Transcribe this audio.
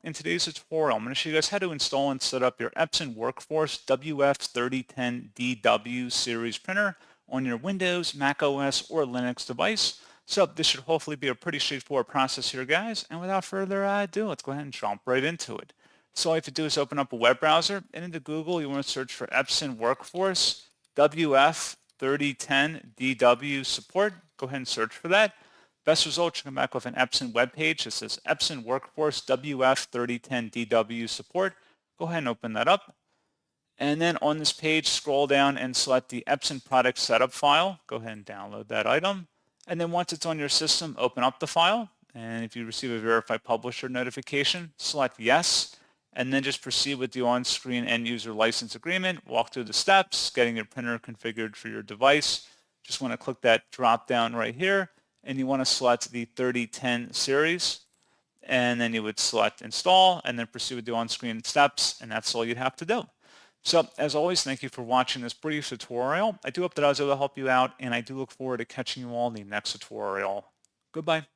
In today's tutorial, I'm going to show you guys how to install and set up your Epson WorkForce WF-3010DW series printer on your Windows, Mac OS, or Linux device. So this should hopefully be a pretty straightforward process here, guys. And without further ado, let's go ahead and jump right into it. So all you have to do is open up a web browser, and into Google, you want to search for Epson WorkForce WF-3010DW support. Go ahead and search for that. Best results, you come back with an Epson web page that says Epson WorkForce WF-3010DW support. Go ahead and open that up. And then on this page, scroll down and select the Epson product setup file. Go ahead and download that item. And then once it's on your system, open up the file. And if you receive a Verify Publisher notification, select Yes. And then just proceed with the on-screen end-user license agreement. Walk through the steps, getting your printer configured for your device. Just want to click that drop down right here. And you want to select the 3010 series, and then you would select install and then proceed with the on-screen steps, and that's all you'd have to do. So as always, thank you for watching this brief tutorial. I do hope that I was able to help you out, and I do look forward to catching you all in the next tutorial. Goodbye.